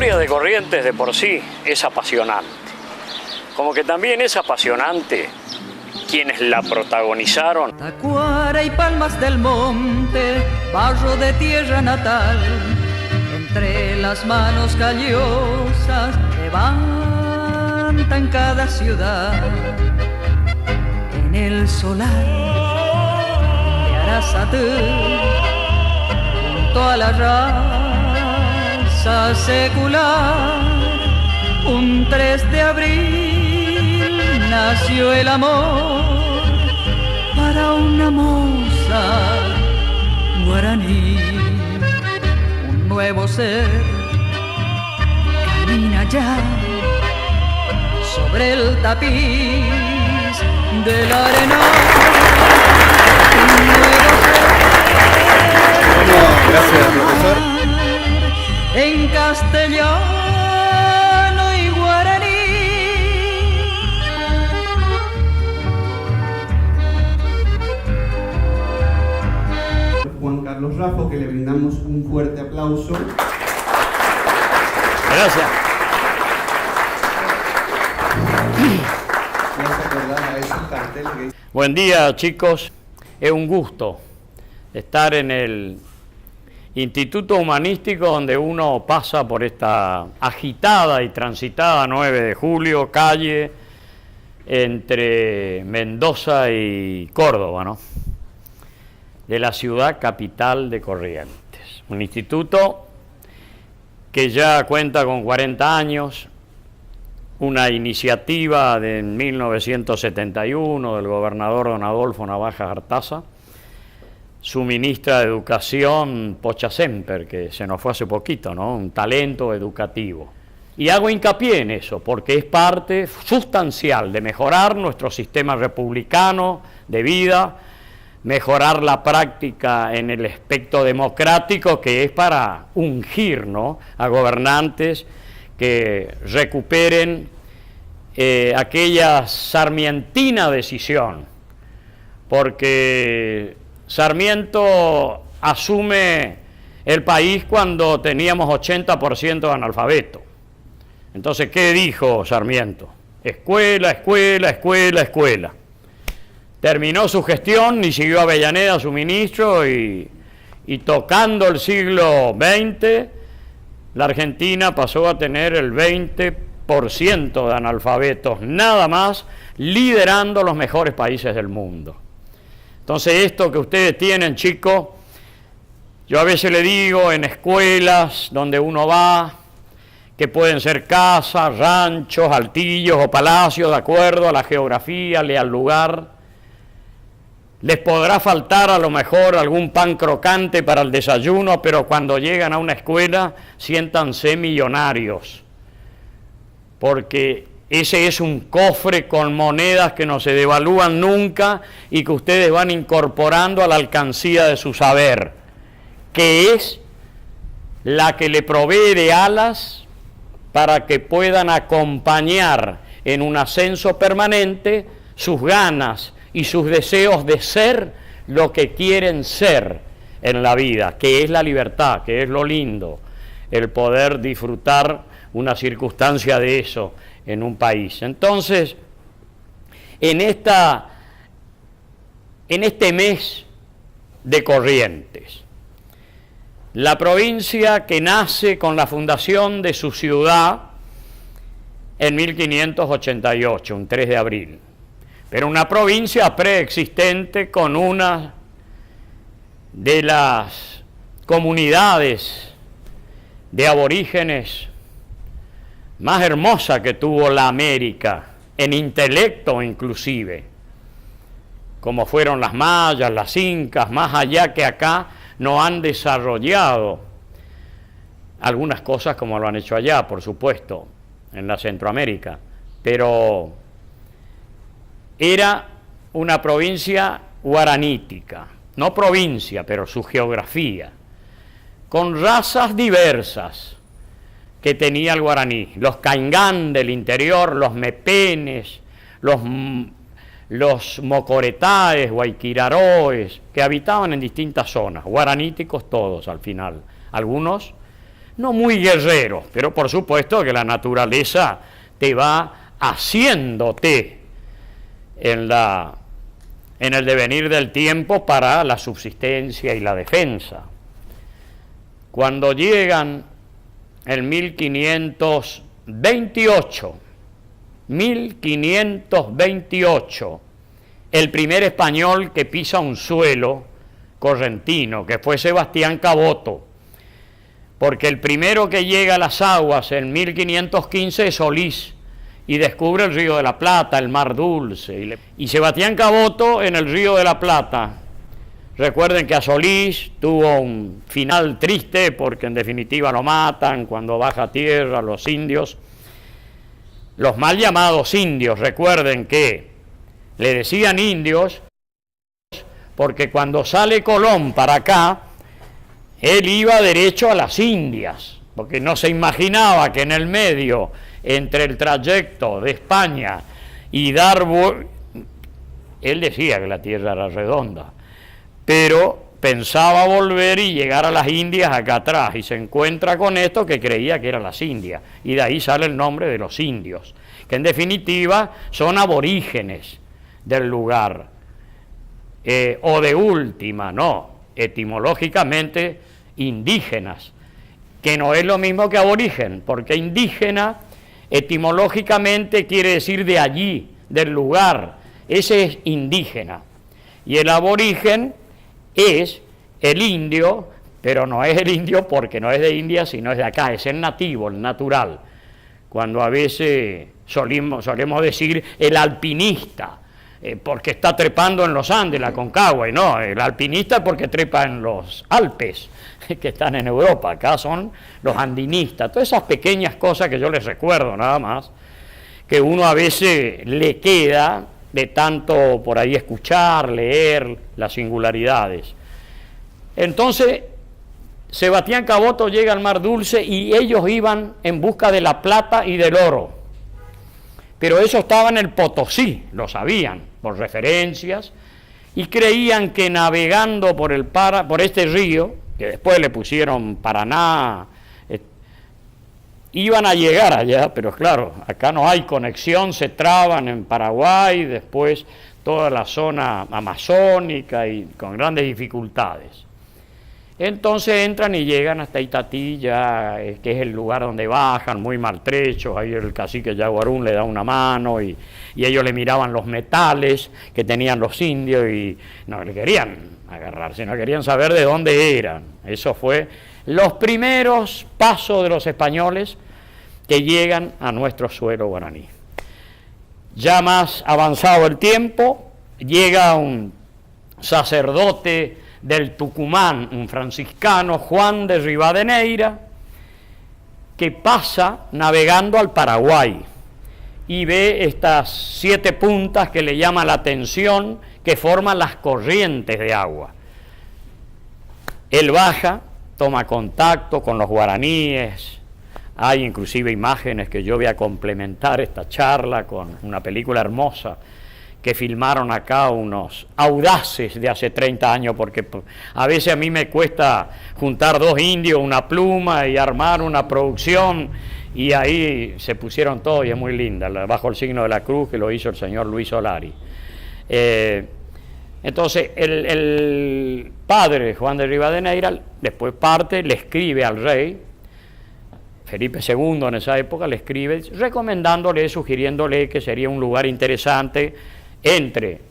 historia de Corrientes de por sí es apasionante. Como que también es apasionante quienes la protagonizaron. Tacuara y Palmas del Monte, barro de tierra natal, entre las manos callosas levantan cada ciudad. En el solar de Arasatú, junto a la raza secular, un 3 de abril nació el amor para una moza guaraní. Un nuevo ser camina ya sobre el tapiz del arenal. Un nuevo ser. Gracias, profesor. En castellano y guaraní. Juan Carlos Raffo, que le brindamos un fuerte aplauso. Gracias. Buen día, chicos. Es un gusto estar en el Instituto Humanístico, donde uno pasa por esta agitada y transitada 9 de julio, calle entre Mendoza y Córdoba, ¿no?, de la ciudad capital de Corrientes. Un instituto que ya cuenta con 40 años, una iniciativa de 1971 del gobernador don Adolfo Navajas Artaza, su ministra de Educación, Pocha Semper, que se nos fue hace poquito, ¿no?, un talento educativo. Y hago hincapié en eso, porque es parte sustancial de mejorar nuestro sistema republicano de vida, mejorar la práctica en el aspecto democrático, que es para ungir, ¿no?, a gobernantes que recuperen aquella sarmientina decisión, porque Sarmiento asume el país cuando teníamos 80% de analfabeto. Entonces, ¿qué dijo Sarmiento? Escuela, escuela, escuela, escuela. Terminó su gestión y siguió a Avellaneda, su ministro, y tocando el siglo XX, la Argentina pasó a tener el 20% de analfabetos, nada más, liderando los mejores países del mundo. Entonces, esto que ustedes tienen, chicos, yo a veces le digo en escuelas donde uno va, que pueden ser casas, ranchos, altillos o palacios, de acuerdo a la geografía y al lugar. Les podrá faltar a lo mejor algún pan crocante para el desayuno, pero cuando llegan a una escuela, siéntanse millonarios, porque ese es un cofre con monedas que no se devalúan nunca y que ustedes van incorporando a la alcancía de su saber, que es la que le provee de alas para que puedan acompañar en un ascenso permanente sus ganas y sus deseos de ser lo que quieren ser en la vida, que es la libertad, que es lo lindo, el poder disfrutar una circunstancia de eso en un país. Entonces, en este mes de Corrientes, la provincia que nace con la fundación de su ciudad en 1588, un 3 de abril, pero una provincia preexistente con una de las comunidades de aborígenes más hermosa que tuvo la América, en intelecto inclusive, como fueron las mayas, las incas, más allá que acá no han desarrollado algunas cosas como lo han hecho allá, por supuesto, en la Centroamérica, pero era una provincia guaranítica, no provincia, pero su geografía, con razas diversas que tenía el guaraní, los caingán del interior, los mepenes, los mocoretaes, guayquiraroes, que habitaban en distintas zonas, guaraníticos todos al final, algunos no muy guerreros, pero por supuesto que la naturaleza te va haciéndote en el devenir del tiempo para la subsistencia y la defensa. Cuando llegan en 1528, el primer español que pisa un suelo correntino, que fue Sebastián Caboto, porque el primero que llega a las aguas en 1515 es Solís, y descubre el Río de la Plata, el Mar Dulce. Y Sebastián Caboto en el Río de la Plata, recuerden que a Solís tuvo un final triste, porque en definitiva lo matan cuando baja a tierra los indios, los mal llamados indios. Recuerden que le decían indios porque cuando sale Colón para acá, él iba derecho a las Indias, porque no se imaginaba que en el medio, entre el trayecto de España y Darwin, él decía que la tierra era redonda, pero pensaba volver y llegar a las Indias acá atrás, y se encuentra con esto que creía que eran las Indias, y de ahí sale el nombre de los indios, que en definitiva son aborígenes del lugar, o de última, no, etimológicamente indígenas, que no es lo mismo que aborigen, porque indígena etimológicamente quiere decir de allí, del lugar, ese es indígena, y el aborigen es el indio, pero no es el indio porque no es de India, sino es de acá, es el nativo, el natural, cuando a veces solemos decir el alpinista, porque está trepando en los Andes, la Concagua, y no, el alpinista porque trepa en los Alpes, que están en Europa, acá son los andinistas, todas esas pequeñas cosas que yo les recuerdo nada más, que uno a veces le queda de tanto por ahí escuchar, leer las singularidades. Entonces, Sebastián Caboto llega al Mar Dulce y ellos iban en busca de la plata y del oro, pero eso estaba en el Potosí, lo sabían por referencias, y creían que navegando por este río, que después le pusieron Paraná, iban a llegar allá, pero claro, acá no hay conexión, se traban en Paraguay, después toda la zona amazónica y con grandes dificultades. Entonces entran y llegan hasta Itatilla, que es el lugar donde bajan, muy maltrechos, ahí el cacique Yaguarún le da una mano y ellos le miraban los metales que tenían los indios y no le querían agarrarse, no querían saber de dónde eran. Eso fue los primeros pasos de los españoles que llegan a nuestro suelo guaraní. Ya más avanzado el tiempo, llega un sacerdote del Tucumán, un franciscano, Juan de Rivadeneira, que pasa navegando al Paraguay y ve estas 7 puntas que le llaman la atención, que forman las corrientes de agua. Él baja, toma contacto con los guaraníes, hay inclusive imágenes que yo voy a complementar esta charla con una película hermosa que filmaron acá unos audaces de hace 30 años, porque a veces a mí me cuesta juntar 2 indios, una pluma y armar una producción, y ahí se pusieron todos y es muy linda, bajo el signo de la cruz, que lo hizo el señor Luis Solari. Entonces el padre Juan de Rivadeneira después parte, le escribe al rey, Felipe II en esa época, le escribe recomendándole, sugiriéndole que sería un lugar interesante entre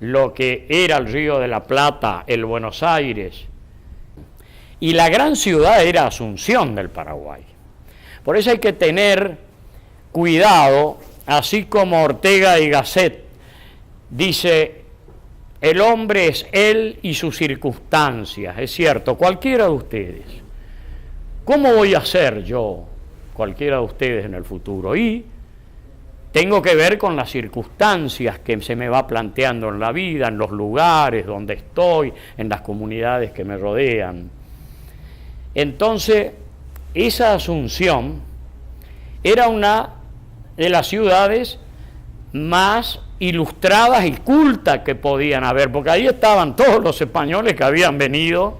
lo que era el Río de la Plata, el Buenos Aires, y la gran ciudad era Asunción del Paraguay. Por eso hay que tener cuidado, así como Ortega y Gasset dice, el hombre es él y sus circunstancias, es cierto, cualquiera de ustedes. ¿Cómo voy a ser yo, cualquiera de ustedes en el futuro? Y tengo que ver con las circunstancias que se me va planteando en la vida, en los lugares donde estoy, en las comunidades que me rodean. Entonces, esa Asunción era una de las ciudades más ilustradas y cultas que podían haber, porque ahí estaban todos los españoles que habían venido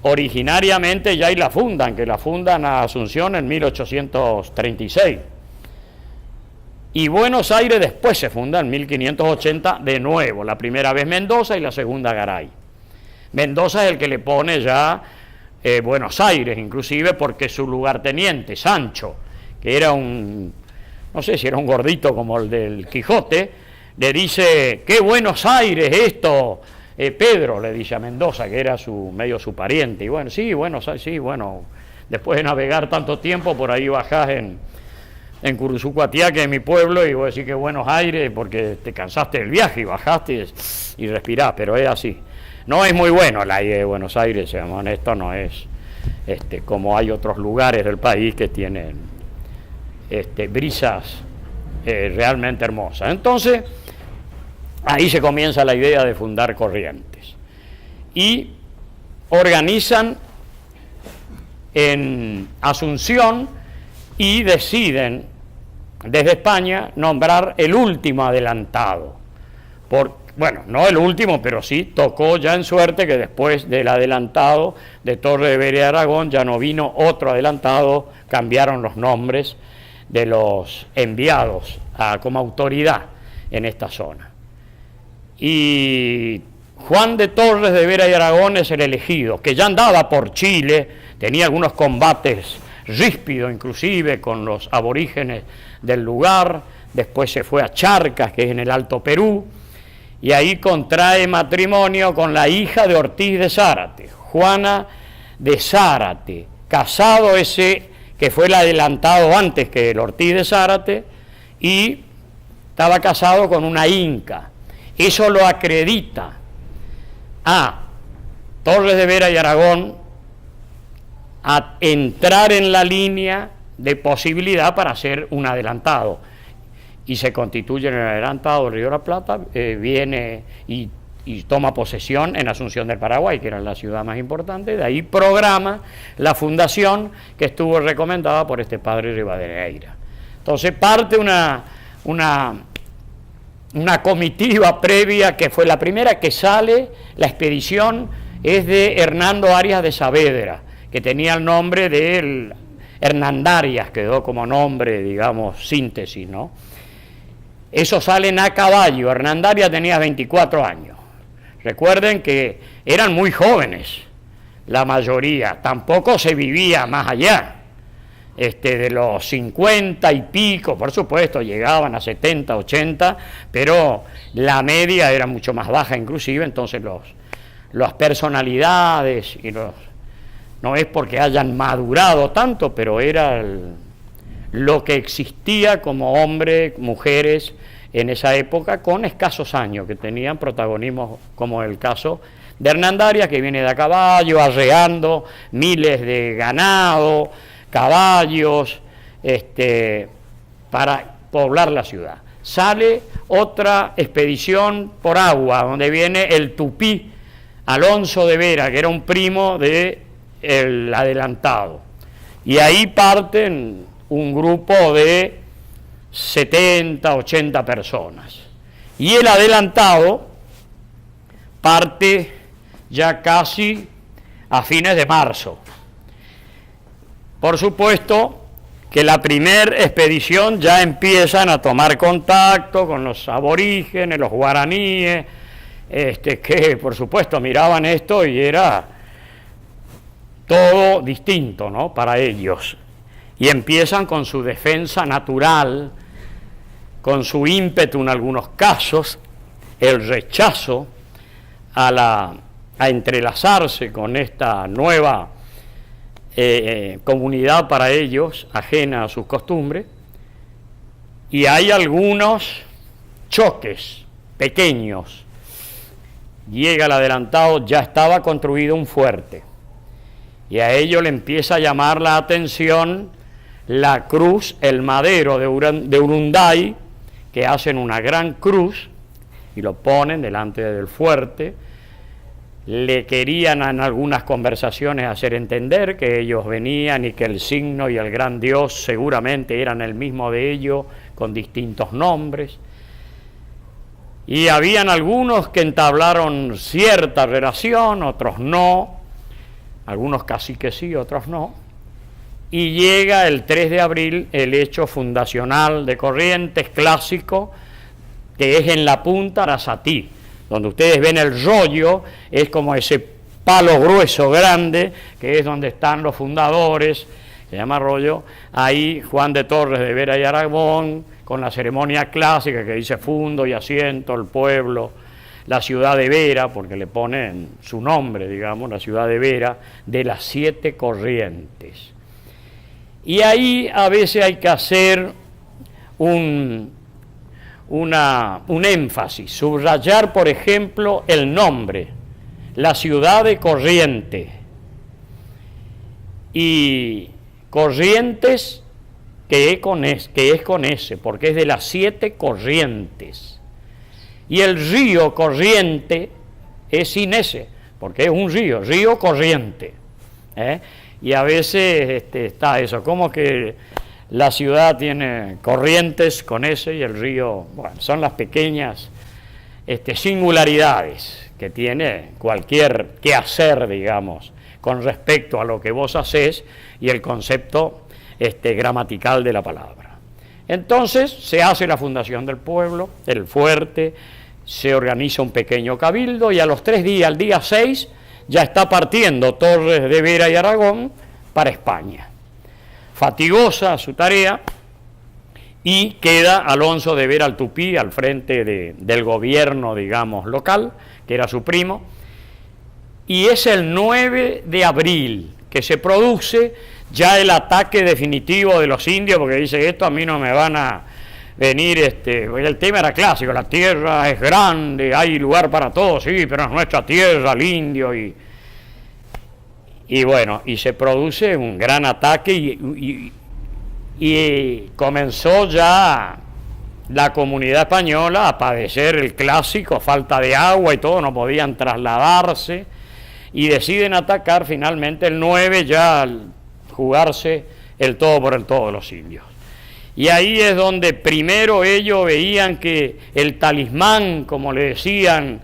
originariamente ya ahí la fundan, que la fundan a Asunción en 1836. Y Buenos Aires después se funda en 1580 de nuevo, la primera vez Mendoza y la segunda Garay. Mendoza es el que le pone ya Buenos Aires, inclusive porque su lugarteniente, Sancho, que era un, no sé si era un gordito como el del Quijote, le dice, ¡qué Buenos Aires esto! Pedro le dice a Mendoza, que era medio su pariente, y bueno, sí, después de navegar tanto tiempo, por ahí bajás en Curuzucuatiá, que es mi pueblo, y vos decís que Buenos Aires, porque te cansaste del viaje y bajaste y respirás, pero es así. No es muy bueno el aire de Buenos Aires, seamos honestos, no es como hay otros lugares del país que tienen brisas realmente hermosas. Entonces, ahí se comienza la idea de fundar Corrientes. Y organizan en Asunción y deciden desde España nombrar el último adelantado. Bueno, no el último, pero sí tocó ya en suerte que después del adelantado de Torres de Vera y Aragón ya no vino otro adelantado, cambiaron los nombres de los enviados como autoridad en esta zona. Y Juan de Torres de Vera y Aragón es el elegido, que ya andaba por Chile, tenía algunos combates ríspidos inclusive con los aborígenes del lugar, después se fue a Charcas, que es en el Alto Perú, y ahí contrae matrimonio con la hija de Ortiz de Zárate, Juana de Zárate, casado ese que fue el adelantado antes que el Ortiz de Zárate, y estaba casado con una inca. Eso lo acredita a Torres de Vera y Aragón a entrar en la línea de posibilidad para ser un adelantado. Y se constituye en el adelantado del Río de la Plata, viene y toma posesión en Asunción del Paraguay, que era la ciudad más importante, de ahí programa la fundación que estuvo recomendada por este padre Rivadeneira. Entonces parte una comitiva previa, que fue la primera que sale, la expedición es de Hernando Arias de Saavedra, que tenía el nombre de Hernandarias, quedó como nombre, digamos, síntesis, ¿no? Eso salen a caballo, Hernandarias tenía 24 años. Recuerden que eran muy jóvenes, la mayoría, tampoco se vivía más allá. De los 50 y pico, por supuesto, llegaban a 70, 80, pero la media era mucho más baja inclusive, entonces las personalidades, no es porque hayan madurado tanto, pero era lo que existía como hombres, mujeres en esa época, con escasos años, que tenían protagonismo, como el caso de Hernandarias, que viene de a caballo, arreando miles de ganado, caballos, para poblar la ciudad. Sale otra expedición por agua, donde viene el tupí Alonso de Vera, que era un primo del adelantado. Y ahí parten un grupo de 70, 80 personas. Y el adelantado parte ya casi a fines de marzo. Por supuesto que la primera expedición ya empiezan a tomar contacto con los aborígenes, los guaraníes, que por supuesto miraban esto y era todo distinto, ¿no?, para ellos. Y empiezan con su defensa natural, con su ímpetu en algunos casos, el rechazo a entrelazarse con esta nueva comunidad para ellos, ajena a sus costumbres, y hay algunos choques pequeños. Llega el adelantado, ya estaba construido un fuerte, y a ello le empieza a llamar la atención la cruz, el madero de Urunday, que hacen una gran cruz y lo ponen delante del fuerte. Le querían en algunas conversaciones hacer entender que ellos venían y que el signo y el gran Dios seguramente eran el mismo de ellos, con distintos nombres. Y habían algunos que entablaron cierta relación, otros no, algunos caciques sí, otros no, y llega el 3 de abril el hecho fundacional de Corrientes, clásico, que es en la punta Arasatí, donde ustedes ven el rollo, es como ese palo grueso grande, que es donde están los fundadores, se llama rollo, ahí Juan de Torres de Vera y Aragón, con la ceremonia clásica que dice fundo y asiento, el pueblo, la ciudad de Vera, porque le ponen su nombre, digamos, la ciudad de Vera, de las 7 corrientes. Y ahí a veces hay que hacer un énfasis, subrayar, por ejemplo, el nombre, la ciudad de Corrientes, y Corrientes, que es con S, porque es de las 7 corrientes, y el río Corriente es sin S, porque es un río Corriente, y a veces está eso, como que la ciudad tiene Corrientes con S y el río, bueno, son las pequeñas singularidades que tiene cualquier quehacer, digamos, con respecto a lo que vos hacés y el concepto gramatical de la palabra. Entonces se hace la fundación del pueblo, el fuerte, se organiza un pequeño cabildo y a los 3 días, al día 6, ya está partiendo Torres de Vera y Aragón para España. Fatigosa su tarea, y queda Alonso de Vera al Tupí al frente del gobierno, digamos, local, que era su primo, y es el 9 de abril que se produce ya el ataque definitivo de los indios, porque dice, esto a mí no me van a venir, el tema era clásico, la tierra es grande, hay lugar para todos, sí, pero es nuestra tierra, el indio, y bueno, y se produce un gran ataque y comenzó ya la comunidad española a padecer el clásico, falta de agua y todo, no podían trasladarse, y deciden atacar finalmente el 9, ya al jugarse el todo por el todo de los indios. Y ahí es donde primero ellos veían que el talismán, como le decían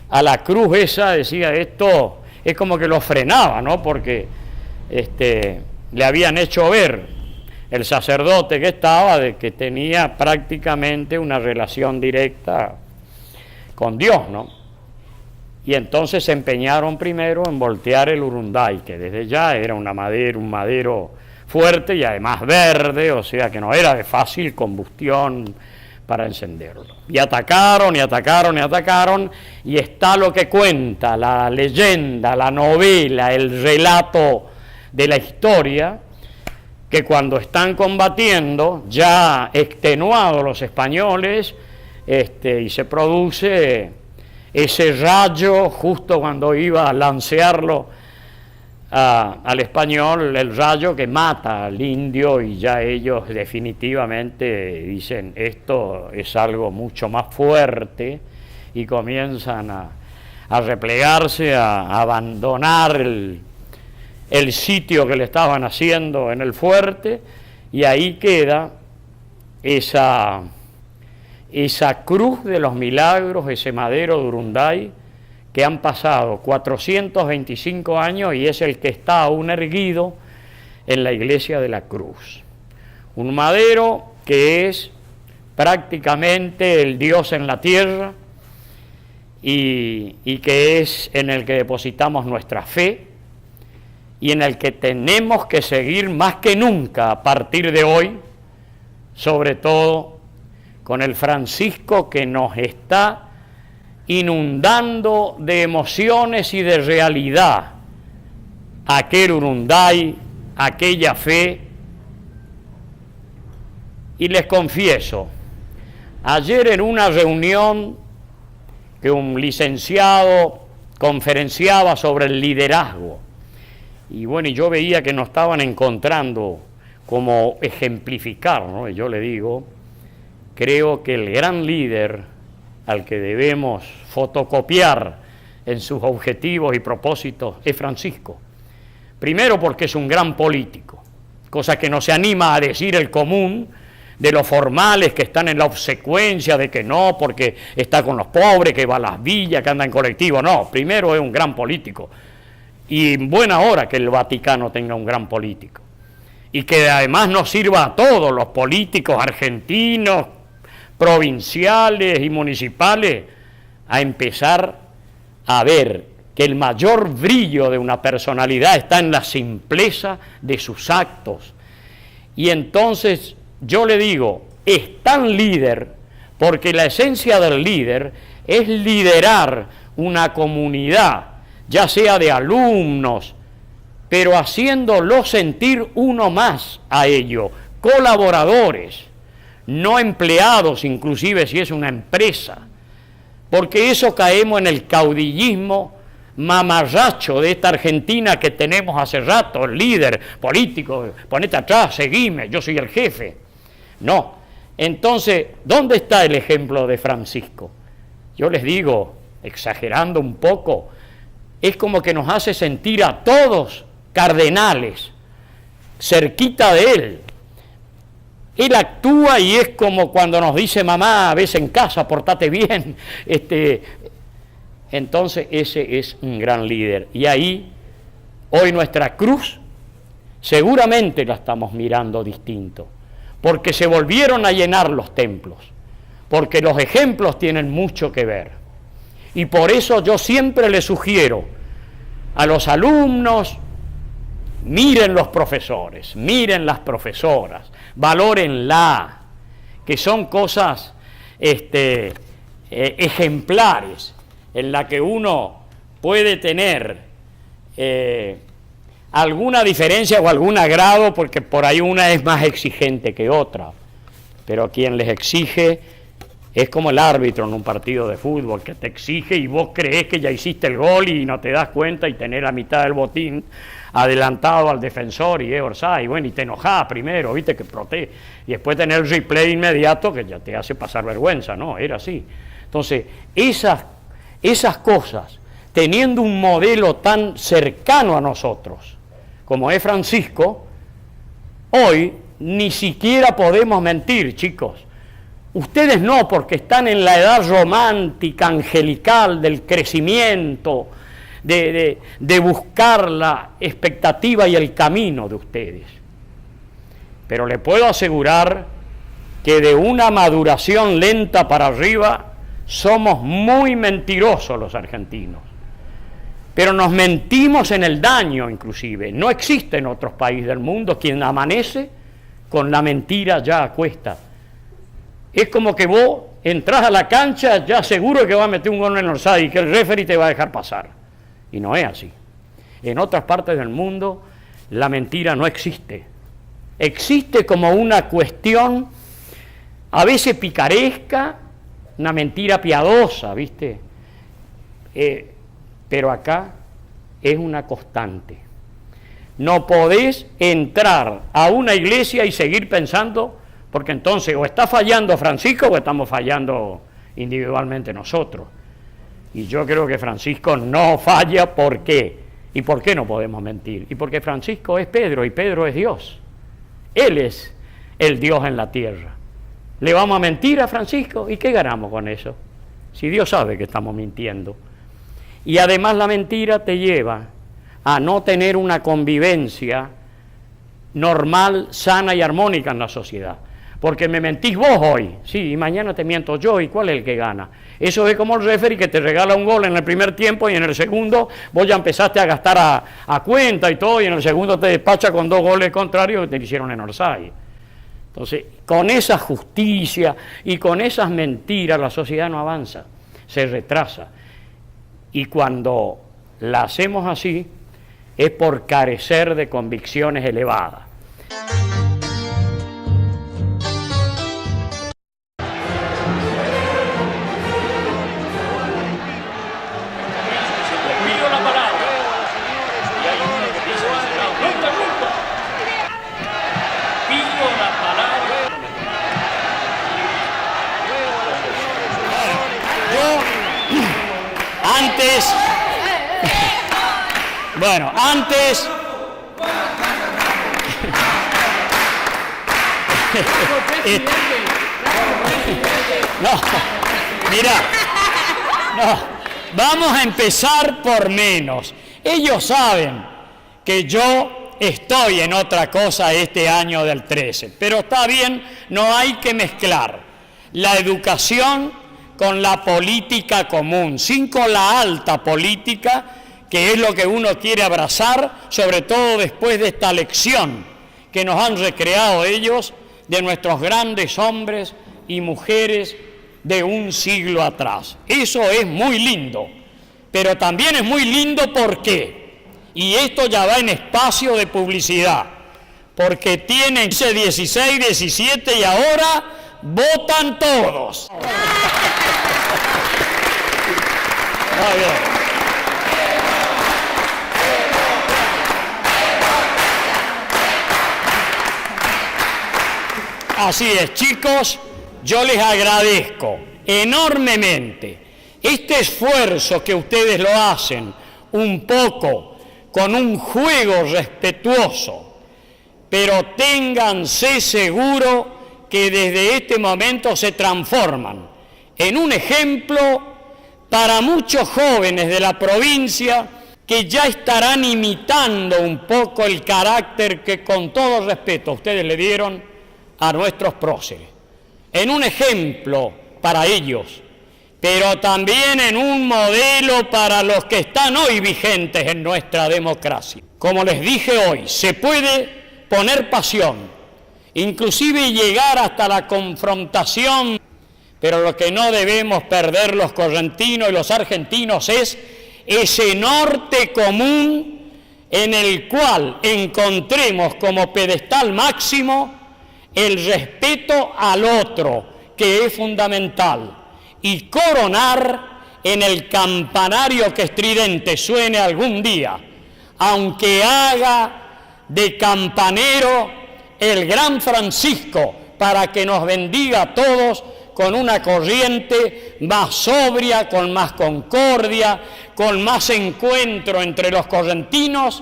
a la cruz esa, decía, esto es como que lo frenaba, ¿no? Porque le habían hecho ver el sacerdote que estaba de que tenía prácticamente una relación directa con Dios, ¿no? Y entonces se empeñaron primero en voltear el Urunday, que desde ya era un madero fuerte y además verde, o sea que no era de fácil combustión para encenderlo. Y atacaron, y atacaron, y atacaron, y está lo que cuenta la leyenda, la novela, el relato de la historia, que cuando están combatiendo, ya extenuados los españoles, y se produce ese rayo justo cuando iba a lancearlo al español, el rayo que mata al indio, y ya ellos definitivamente dicen, esto es algo mucho más fuerte, y comienzan a replegarse, a abandonar el sitio que le estaban haciendo en el fuerte, y ahí queda esa cruz de los milagros, ese madero de Urunday, que han pasado 425 años y es el que está aún erguido en la iglesia de la Cruz. Un madero que es prácticamente el Dios en la tierra, y que es en el que depositamos nuestra fe, y en el que tenemos que seguir más que nunca a partir de hoy, sobre todo con el Francisco que nos está inundando de emociones y de realidad aquel Urunday, aquella fe. Y les confieso, ayer en una reunión que un licenciado conferenciaba sobre el liderazgo, y bueno, y yo veía que nos estaban encontrando como ejemplificar, ¿no? Y yo le digo, creo que el gran líder al que debemos fotocopiar en sus objetivos y propósitos es Francisco. Primero porque es un gran político, cosa que no se anima a decir el común de los formales que están en la obsecuencia de que no, porque está con los pobres, que va a las villas, que anda en colectivo. No, primero es un gran político. y en buena hora que el Vaticano tenga un gran político. Y que además nos sirva a todos los políticos argentinos, provinciales y municipales, a empezar a ver que el mayor brillo de una personalidad está en la simpleza de sus actos. Y entonces yo le digo, es tan líder, porque la esencia del líder es liderar una comunidad, ya sea de alumnos, pero haciéndolo sentir uno más a ello, colaboradores, no empleados, inclusive si es una empresa, porque eso caemos en el caudillismo mamarracho de esta Argentina que tenemos hace rato, el líder político, ponete atrás, seguime, yo soy el jefe. No, entonces, ¿dónde está el ejemplo de Francisco? Yo les digo, exagerando un poco, es como que nos hace sentir a todos cardenales, cerquita de él. Él actúa y es como cuando nos dice mamá, ves en casa, portate bien. Entonces ese es un gran líder. Y ahí, hoy nuestra cruz, seguramente la estamos mirando distinto, porque se volvieron a llenar los templos, porque los ejemplos tienen mucho que ver. Y por eso yo siempre le sugiero a los alumnos, miren los profesores, miren las profesoras, valórenla, que son cosas ejemplares, en la que uno puede tener alguna diferencia o algún agrado, porque por ahí una es más exigente que otra, pero quien les exige es como el árbitro en un partido de fútbol, que te exige y vos creés que ya hiciste el gol y no te das cuenta y tenés la mitad del botín adelantado al defensor y es offside, bueno, y te enojás primero, viste, que protege, y después tener el replay inmediato que ya te hace pasar vergüenza, no, era así. Entonces, esas cosas, teniendo un modelo tan cercano a nosotros, como es Francisco, hoy ni siquiera podemos mentir, chicos. Ustedes no, porque están en la edad romántica, angelical, del crecimiento, de buscar la expectativa y el camino de ustedes. Pero le puedo asegurar que de una maduración lenta para arriba somos muy mentirosos los argentinos. Pero nos mentimos en el daño inclusive. No existe en otros países del mundo quien amanece con la mentira ya a cuesta. Es como que vos entras a la cancha ya seguro que va a meter un gol en el offside y que el referee te va a dejar pasar. Y no es así. En otras partes del mundo la mentira no existe. Existe como una cuestión a veces picaresca, una mentira piadosa, ¿viste? Pero acá es una constante. No podés entrar a una iglesia y seguir pensando, porque entonces o está fallando Francisco o estamos fallando individualmente nosotros. Y yo creo que Francisco no falla, ¿por qué? ¿Y por qué no podemos mentir? Y porque Francisco es Pedro y Pedro es Dios. Él es el Dios en la tierra. ¿Le vamos a mentir a Francisco? ¿Y qué ganamos con eso? Si Dios sabe que estamos mintiendo. Y además la mentira te lleva a no tener una convivencia normal, sana y armónica en la sociedad. Porque me mentís vos hoy, sí, y mañana te miento yo, ¿y cuál es el que gana? Eso es como el referee que te regala un gol en el primer tiempo y en el segundo vos ya empezaste a gastar a cuenta y todo, y en el segundo te despacha con 2 goles contrarios que te hicieron en offside. Entonces, con esa justicia y con esas mentiras la sociedad no avanza, se retrasa. Y cuando la hacemos así es por carecer de convicciones elevadas. Bueno, antes... No, mira, no, vamos a empezar por menos. Ellos saben que yo estoy en otra cosa este año del 13, pero está bien, no hay que mezclar la educación con la política común, sin con la alta política, que es lo que uno quiere abrazar, sobre todo después de esta lección que nos han recreado ellos de nuestros grandes hombres y mujeres de un siglo atrás. Eso es muy lindo, pero también es muy lindo porque, y esto ya va en espacio de publicidad, porque tienen 16, 17 y ahora votan todos. Muy bien. Así es, chicos, yo les agradezco enormemente este esfuerzo que ustedes lo hacen un poco con un juego respetuoso, pero ténganse seguro que desde este momento se transforman en un ejemplo para muchos jóvenes de la provincia que ya estarán imitando un poco el carácter que con todo respeto ustedes le dieron a nuestros próceres, en un ejemplo para ellos, pero también en un modelo para los que están hoy vigentes en nuestra democracia. Como les dije hoy, se puede poner pasión, inclusive llegar hasta la confrontación, pero lo que no debemos perder los correntinos y los argentinos es ese norte común en el cual encontremos como pedestal máximo el respeto al otro, que es fundamental, y coronar en el campanario que estridente suene algún día, aunque haga de campanero el gran Francisco, para que nos bendiga a todos con una corriente más sobria, con más concordia, con más encuentro entre los correntinos,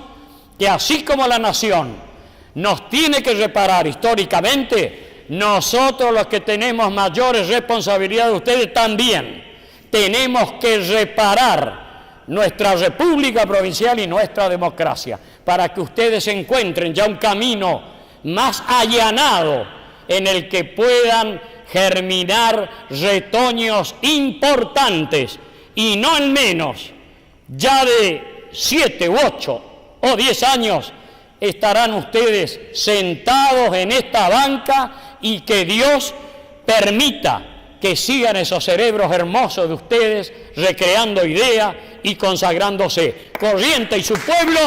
que así como la nación nos tiene que reparar históricamente, nosotros los que tenemos mayores responsabilidades, ustedes también, tenemos que reparar nuestra república provincial y nuestra democracia, para que ustedes encuentren ya un camino más allanado en el que puedan germinar retoños importantes, y no en menos, ya de 7 u 8 o 10 años, estarán ustedes sentados en esta banca, y que Dios permita que sigan esos cerebros hermosos de ustedes recreando ideas y consagrándose. Corrientes y su pueblo.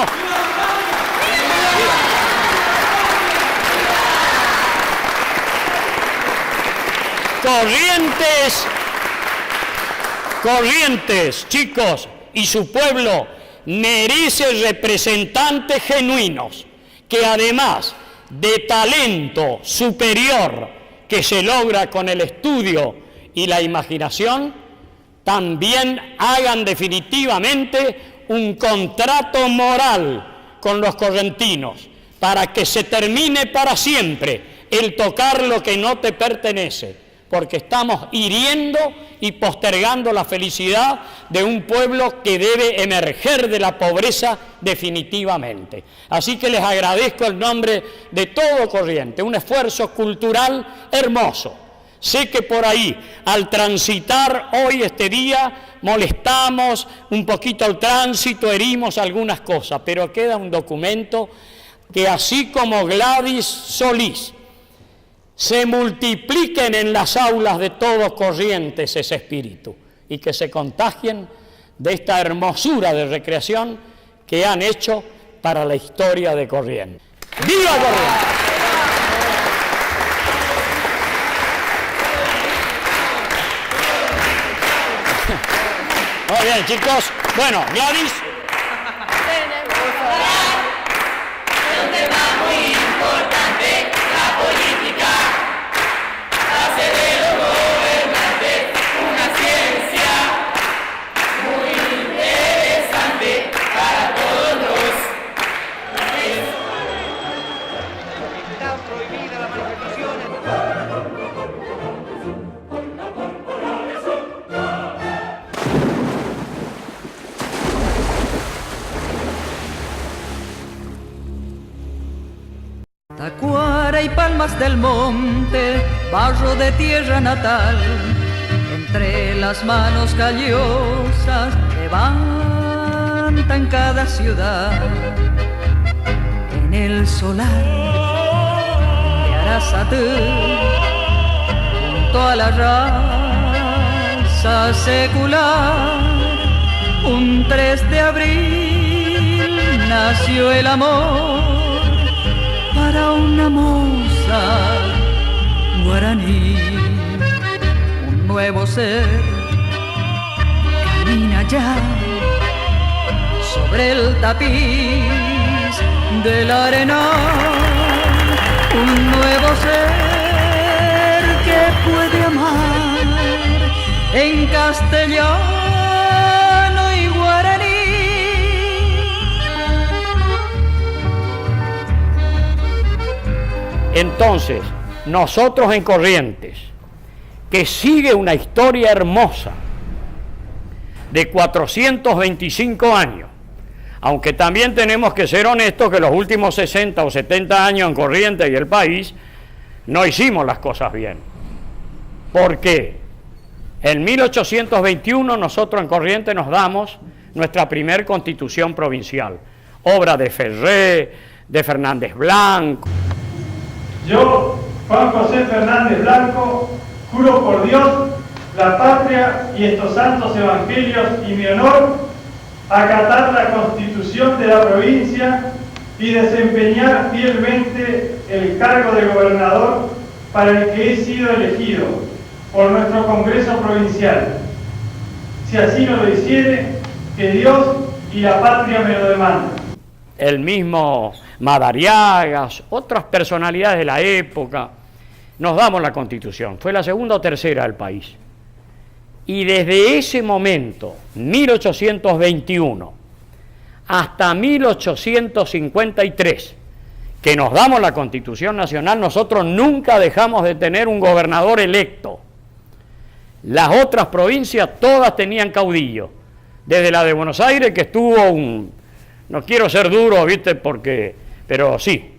Corrientes, chicos, y su pueblo merece representantes genuinos, que además de talento superior que se logra con el estudio y la imaginación, también hagan definitivamente un contrato moral con los correntinos, para que se termine para siempre el tocar lo que no te pertenece, porque estamos hiriendo y postergando la felicidad de un pueblo que debe emerger de la pobreza definitivamente. Así que les agradezco en nombre de todo Corrientes, un esfuerzo cultural hermoso. Sé que por ahí, al transitar hoy este día, molestamos un poquito el tránsito, herimos algunas cosas, pero queda un documento que, así como Gladys Solís, se multipliquen en las aulas de todos Corrientes ese espíritu, y que se contagien de esta hermosura de recreación que han hecho para la historia de Corrientes. ¡Viva Corrientes! Muy bien, chicos. Bueno, Gladys. Un tema muy importante, la política hace de los gobernantes una ciencia muy interesante para todos los. Está prohibida la manifestación. almas del monte, barro de tierra natal, entre las manos callosas levantan cada ciudad. En el solar de Arasatú, junto a la raza secular, un 3 de abril nació el amor para una moza guaraní. Un nuevo ser camina ya sobre el tapiz del arenal. Un nuevo ser que puede amar en castellano y guaraní. Entonces, nosotros en Corrientes, que sigue una historia hermosa de 425 años, aunque también tenemos que ser honestos que los últimos 60 o 70 años en Corrientes y el país no hicimos las cosas bien. ¿Por qué? En 1821 nosotros en Corrientes nos damos nuestra primer constitución provincial, obra de Ferré, de Fernández Blanco. Yo, Juan José Fernández Blanco, juro por Dios, la patria y estos santos evangelios y mi honor, acatar la Constitución de la provincia y desempeñar fielmente el cargo de gobernador para el que he sido elegido por nuestro Congreso Provincial. Si así no lo hiciere, que Dios y la patria me lo demandan. El mismo Madariagas, otras personalidades de la época, nos damos la Constitución. Fue la segunda o tercera del país. Y desde ese momento, 1821, hasta 1853, que nos damos la Constitución Nacional, nosotros nunca dejamos de tener un gobernador electo. Las otras provincias todas tenían caudillo. Desde la de Buenos Aires, que estuvo no quiero ser duro, ¿viste? Pero sí,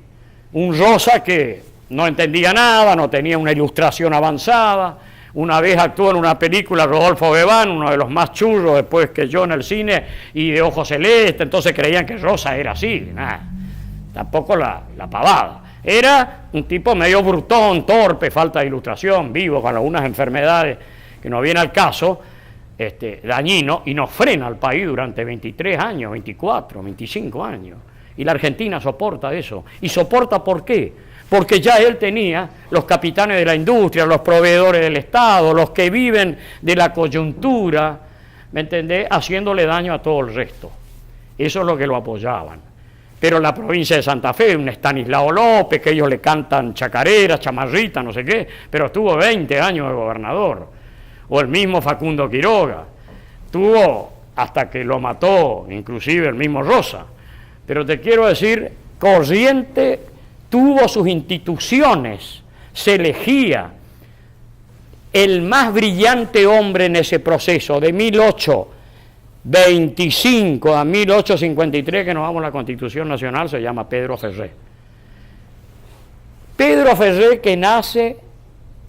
un Rosa que no entendía nada, no tenía una ilustración avanzada. Una vez actuó en una película Rodolfo Bebán, uno de los más churros después que yo en el cine, y de ojos celestes, entonces creían que Rosa era así, nada, tampoco la pavada. Era un tipo medio brutón, torpe, falta de ilustración, vivo, con algunas enfermedades que no viene al caso, dañino, y nos frena al país durante 23 años, 24, 25 años. Y la Argentina soporta eso. ¿Y soporta por qué? Porque ya él tenía los capitanes de la industria, los proveedores del Estado, los que viven de la coyuntura, ¿me entendés?, haciéndole daño a todo el resto. Eso es lo que lo apoyaban. Pero la provincia de Santa Fe, un Estanislao López, que ellos le cantan chacareras, chamarritas, no sé qué, pero estuvo 20 años de gobernador. O el mismo Facundo Quiroga, tuvo hasta que lo mató, inclusive el mismo Rosa. Pero te quiero decir, Corrientes tuvo sus instituciones, se elegía el más brillante hombre en ese proceso, de 1825 a 1853, que nos damos la Constitución Nacional, se llama Pedro Ferré. Pedro Ferré, que nace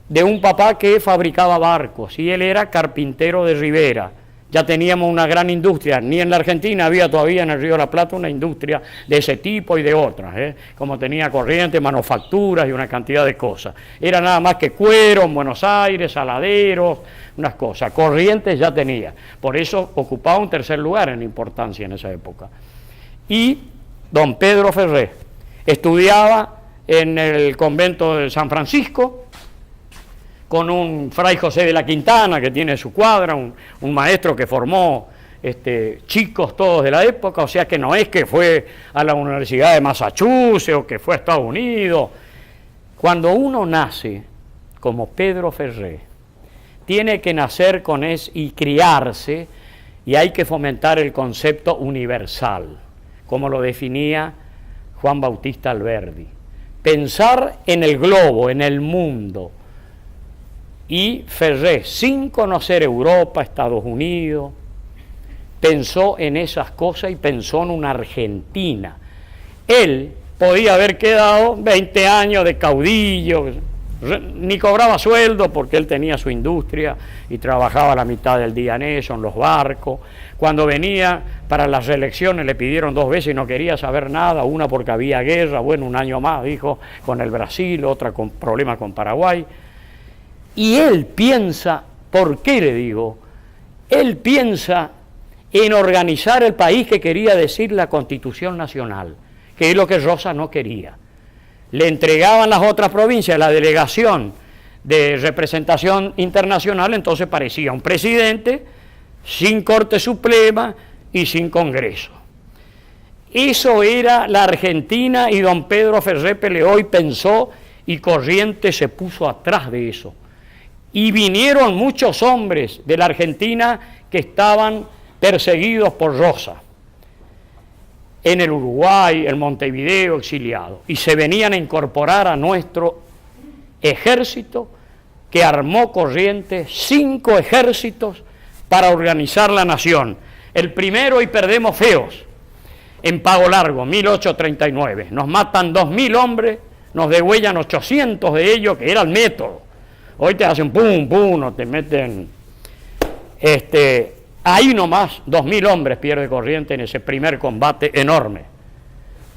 de un papá que fabricaba barcos, y él era carpintero de Rivera. Ya teníamos una gran industria, ni en la Argentina había todavía en el Río de la Plata una industria de ese tipo y de otras, como tenía Corrientes, manufacturas y una cantidad de cosas. Era nada más que cuero en Buenos Aires, saladeros, unas cosas. Corrientes ya tenía, por eso ocupaba un tercer lugar en importancia en esa época. Y don Pedro Ferré estudiaba en el convento de San Francisco, con un fray José de la Quintana, que tiene su cuadra, un maestro que formó chicos todos de la época, o sea que no es que fue a la Universidad de Massachusetts o que fue a Estados Unidos. Cuando uno nace como Pedro Ferré, tiene que nacer con eso y criarse, y hay que fomentar el concepto universal, como lo definía Juan Bautista Alberdi. Pensar en el globo, en el mundo. Y Ferré, sin conocer Europa, Estados Unidos, pensó en esas cosas y pensó en una Argentina. Él podía haber quedado 20 años de caudillo, ni cobraba sueldo porque él tenía su industria y trabajaba la mitad del día en eso, en los barcos. Cuando venía para las reelecciones le pidieron 2 veces y no quería saber nada, una porque había guerra, bueno, un año más, dijo, con el Brasil, otra con problemas con Paraguay. Y él piensa, ¿por qué le digo? Él piensa en organizar el país que quería decir la Constitución Nacional, que es lo que Rosas no quería. Le entregaban las otras provincias la delegación de representación internacional, entonces parecía un presidente sin Corte Suprema y sin Congreso. Eso era la Argentina y don Pedro Ferré Peleó y pensó, y Corrientes se puso atrás de eso. Y vinieron muchos hombres de la Argentina que estaban perseguidos por Rosas, en el Uruguay, en Montevideo, exiliados, y se venían a incorporar a nuestro ejército que armó Corrientes, 5 ejércitos para organizar la nación. El primero, y perdemos feos, en Pago Largo, 1839. Nos matan 2.000 hombres, nos degüellan 800 de ellos, que era el método. Hoy te hacen pum, pum, o te meten... Ahí nomás 2.000 hombres pierde Corrientes en ese primer combate enorme.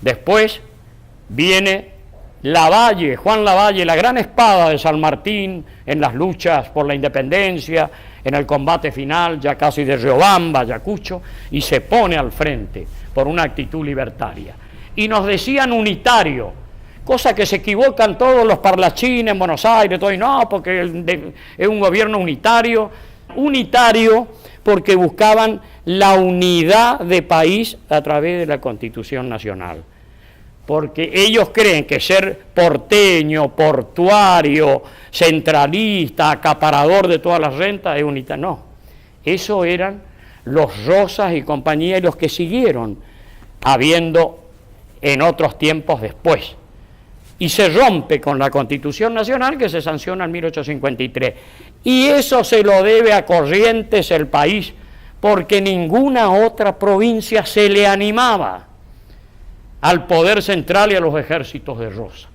Después viene Lavalle, Juan Lavalle, la gran espada de San Martín en las luchas por la independencia, en el combate final ya casi de Riobamba, Ayacucho, y se pone al frente por una actitud libertaria. Y nos decían unitario, cosa que se equivocan todos los parlachines en Buenos Aires, todo, y no, porque es un gobierno unitario porque buscaban la unidad de país a través de la Constitución Nacional. Porque ellos creen que ser porteño, portuario, centralista, acaparador de todas las rentas es unitario. No, eso eran los Rosas y compañía y los que siguieron habiendo en otros tiempos después. Y se rompe con la Constitución Nacional que se sanciona en 1853. Y eso se lo debe a Corrientes el país, porque ninguna otra provincia se le animaba al poder central y a los ejércitos de Rosas.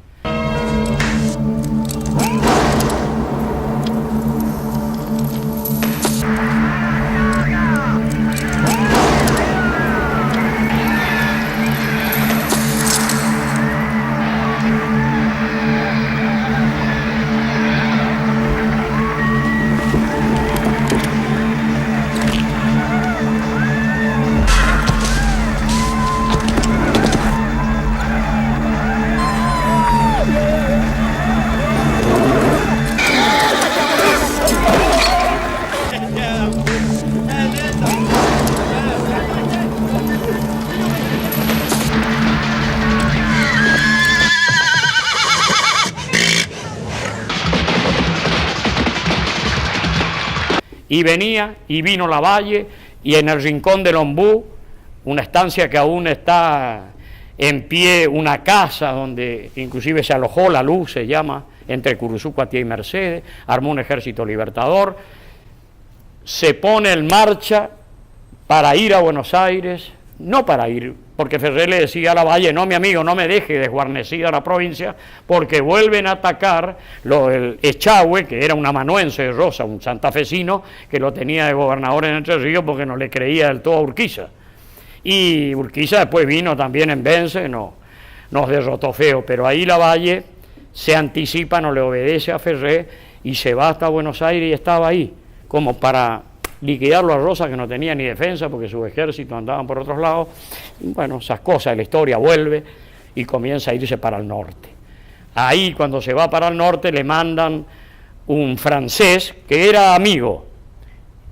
Y venía, y vino Lavalle, y en el Rincón del Ombú, una estancia que aún está en pie, una casa donde inclusive se alojó la Luz, se llama, entre Curuzú, Cuatía y Mercedes, armó un ejército libertador, se pone en marcha para ir a Buenos Aires, no para ir, porque Ferré le decía a Lavalle, no, mi amigo, no me deje desguarnecida la provincia, porque vuelven a atacar el Echagüe, que era un amanuense de Rosa, un santafesino, que lo tenía de gobernador en Entre Ríos porque no le creía del todo a Urquiza. Y Urquiza después vino también en Vence, nos derrotó feo, pero ahí Lavalle se anticipa, no le obedece a Ferré y se va hasta Buenos Aires y estaba ahí, como para liquidarlo a Rosa, que no tenía ni defensa porque sus ejércitos andaban por otros lados. Bueno, esas cosas de la historia, vuelve y comienza a irse para el norte. Ahí cuando se va para el norte le mandan un francés que era amigo,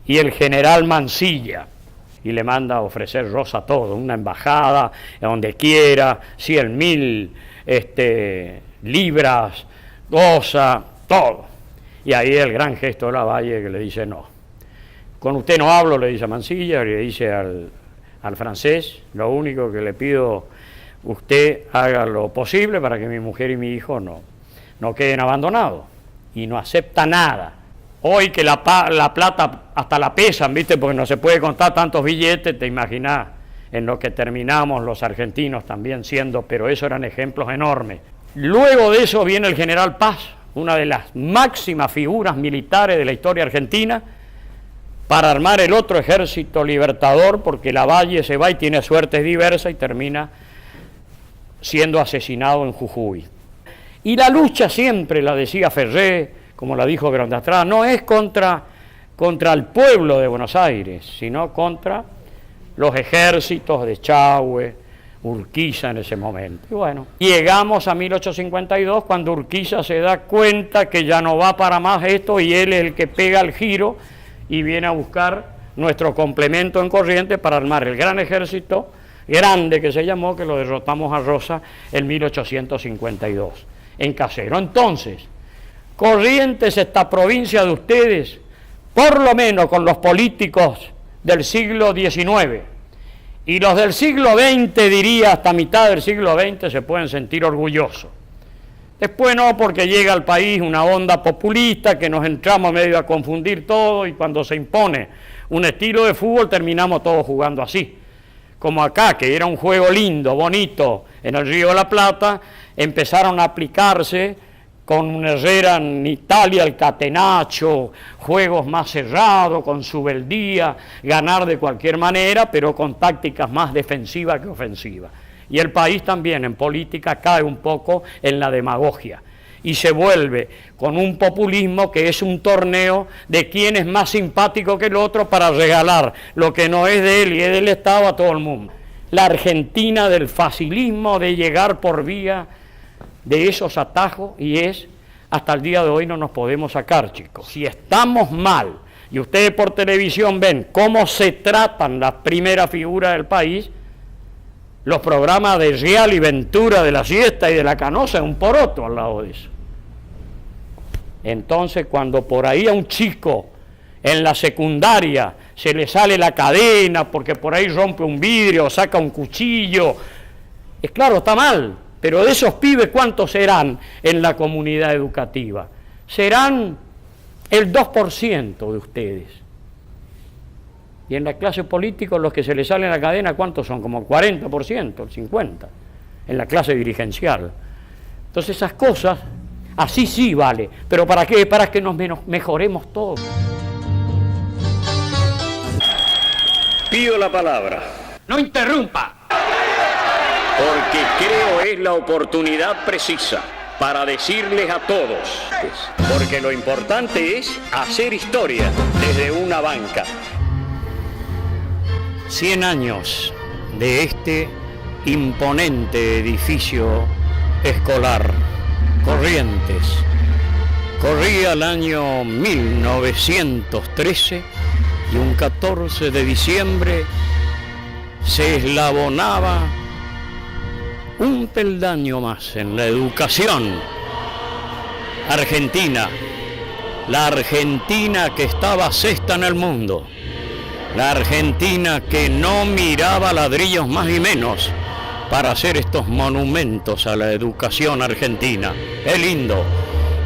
y el general Mansilla, y le manda a ofrecer Rosa todo, una embajada, donde quiera, 100.000 libras, Rosa, todo. Y ahí el gran gesto de Lavalle que le dice no. Con usted no hablo, le dice a Mansilla, y le dice al francés, lo único que le pido, usted haga lo posible para que mi mujer y mi hijo no queden abandonados. Y no acepta nada. Hoy que la plata hasta la pesan, ¿viste? Porque no se puede contar tantos billetes, te imaginás en lo que terminamos los argentinos también siendo, pero eso eran ejemplos enormes. Luego de eso viene el general Paz, una de las máximas figuras militares de la historia argentina, para armar el otro ejército libertador, porque Lavalle se va y tiene suertes diversas y termina siendo asesinado en Jujuy. Y la lucha siempre, la decía Ferré, como la dijo Grandastrada, no es contra el pueblo de Buenos Aires, sino contra los ejércitos de Echagüe, Urquiza en ese momento. Y bueno, llegamos a 1852 cuando Urquiza se da cuenta que ya no va para más esto y él es el que pega el giro y viene a buscar nuestro complemento en Corrientes para armar el gran ejército grande que se llamó, que lo derrotamos a Rosa en 1852, en Caseros. Entonces, Corrientes, esta provincia de ustedes, por lo menos con los políticos del siglo XIX, y los del siglo XX, diría, hasta mitad del siglo XX, se pueden sentir orgullosos. Después no, porque llega al país una onda populista que nos entramos medio a confundir todo y cuando se impone un estilo de fútbol terminamos todos jugando así. Como acá, que era un juego lindo, bonito, en el Río de la Plata, empezaron a aplicarse con un Herrera en Italia, el catenaccio, juegos más cerrados, con su beldía, ganar de cualquier manera, pero con tácticas más defensivas que ofensivas. Y el país también en política cae un poco en la demagogia y se vuelve con un populismo que es un torneo de quién es más simpático que el otro para regalar lo que no es de él y es del Estado a todo el mundo. La Argentina del facilismo de llegar por vía de esos atajos y es, hasta el día de hoy no nos podemos sacar, chicos. Si estamos mal y ustedes por televisión ven cómo se tratan las primeras figuras del país, los programas de Real y Ventura, de la Siesta y de la Canosa, un poroto al lado de eso. Entonces, cuando por ahí a un chico en la secundaria se le sale la cadena porque por ahí rompe un vidrio o saca un cuchillo, es claro, está mal. Pero de esos pibes, ¿cuántos serán en la comunidad educativa? Serán el 2% de ustedes. Y en la clase política, los que se les salen la cadena, ¿cuántos son? Como el 40%, el 50%, en la clase dirigencial. Entonces esas cosas, así sí vale. ¿Pero para qué? Para que nos mejoremos todos. Pido la palabra. No interrumpa. Porque creo es la oportunidad precisa para decirles a todos, porque lo importante es hacer historia desde una banca. 100 años de este imponente edificio escolar, Corrientes. Corría el año 1913 y un 14 de diciembre se eslabonaba un peldaño más en la educación argentina, la Argentina que estaba sexta en el mundo, la Argentina que no miraba ladrillos más y menos para hacer estos monumentos a la educación argentina. Es lindo,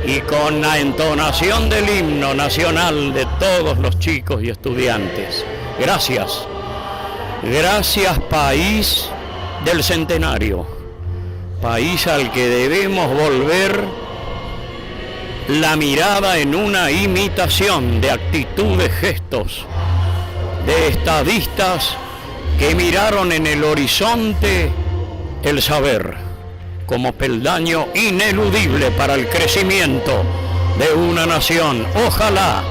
y con la entonación del himno nacional de todos los chicos y estudiantes. Gracias, gracias país del centenario. País al que debemos volver la mirada en una imitación de actitudes, gestos, de estadistas que miraron en el horizonte el saber como peldaño ineludible para el crecimiento de una nación. Ojalá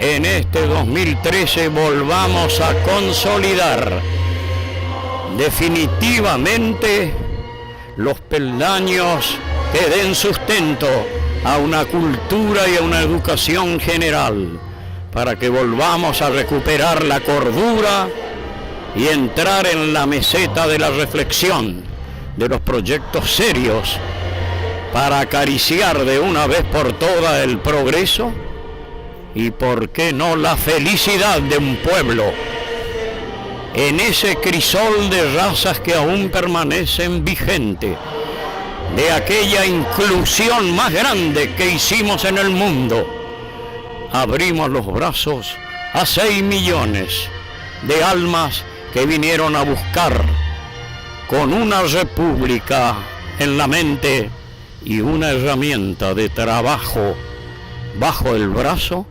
en este 2013 volvamos a consolidar definitivamente los peldaños que den sustento a una cultura y a una educación general, para que volvamos a recuperar la cordura y entrar en la meseta de la reflexión, de los proyectos serios, para acariciar de una vez por todas el progreso y, por qué no, la felicidad de un pueblo en ese crisol de razas que aún permanecen vigentes, de aquella inclusión más grande que hicimos en el mundo. Abrimos los brazos a 6 millones de almas que vinieron a buscar, con una república en la mente y una herramienta de trabajo bajo el brazo,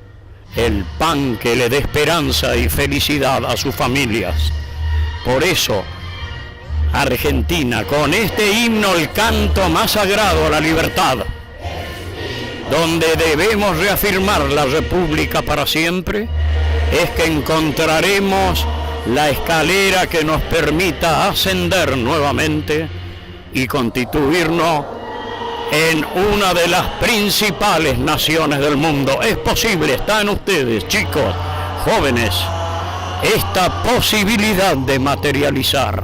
el pan que le dé esperanza y felicidad a sus familias. Por eso, Argentina, con este himno, el canto más sagrado a la libertad, donde debemos reafirmar la república para siempre, es que encontraremos la escalera que nos permita ascender nuevamente y constituirnos en una de las principales naciones del mundo. Es posible, está en ustedes, chicos, jóvenes, esta posibilidad de materializar.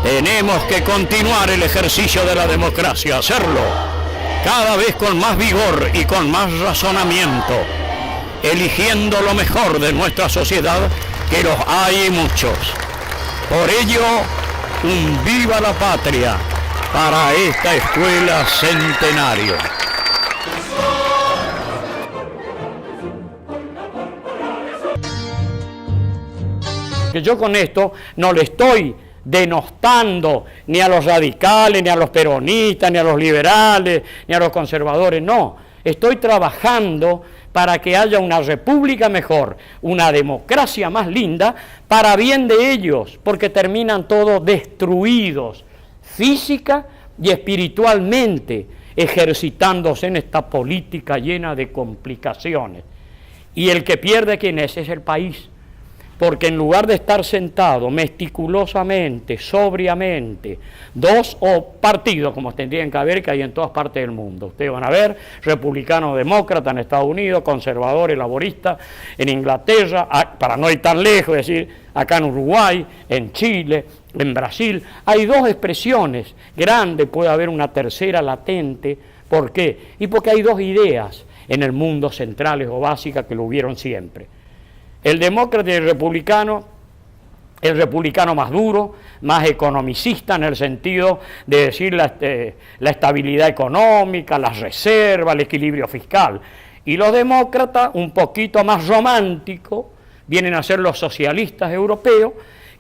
Tenemos que continuar el ejercicio de la democracia, hacerlo cada vez con más vigor y con más razonamiento, eligiendo lo mejor de nuestra sociedad, que los hay muchos. Por ello, un viva la patria para esta escuela centenario. Que yo con esto no le estoy denostando ni a los radicales, ni a los peronistas, ni a los liberales, ni a los conservadores, no. Estoy trabajando para que haya una república mejor, una democracia más linda, para bien de ellos, porque terminan todos destruidos, física y espiritualmente, ejercitándose en esta política llena de complicaciones. Y el que pierde, ¿quién es? Es el país. Porque en lugar de estar sentado meticulosamente, sobriamente, dos o partidos como tendrían que haber, que hay en todas partes del mundo. Ustedes van a ver republicanos, demócratas en Estados Unidos, conservadores, laboristas en Inglaterra, para no ir tan lejos, es decir, acá en Uruguay, en Chile, en Brasil. Hay dos expresiones grandes, puede haber una tercera latente. ¿Por qué? Y porque hay dos ideas en el mundo centrales o básicas que lo hubieron siempre. El demócrata y el republicano más duro, más economicista en el sentido de decir la estabilidad económica, las reservas, el equilibrio fiscal. Y los demócratas, un poquito más románticos, vienen a ser los socialistas europeos,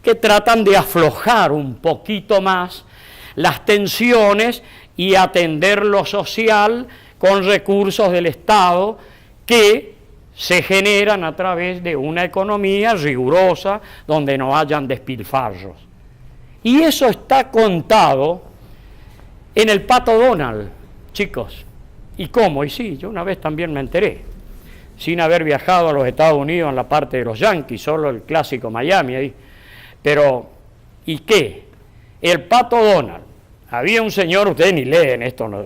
que tratan de aflojar un poquito más las tensiones y atender lo social con recursos del Estado que se generan a través de una economía rigurosa donde no hayan despilfarros. Y eso está contado en el Pato Donald, chicos. ¿Y cómo? Y sí, yo una vez también me enteré, sin haber viajado a los Estados Unidos en la parte de los Yankees, solo el clásico Miami ahí. Pero, ¿y qué? El Pato Donald. Había un señor, ustedes ni leen esto, ¿no?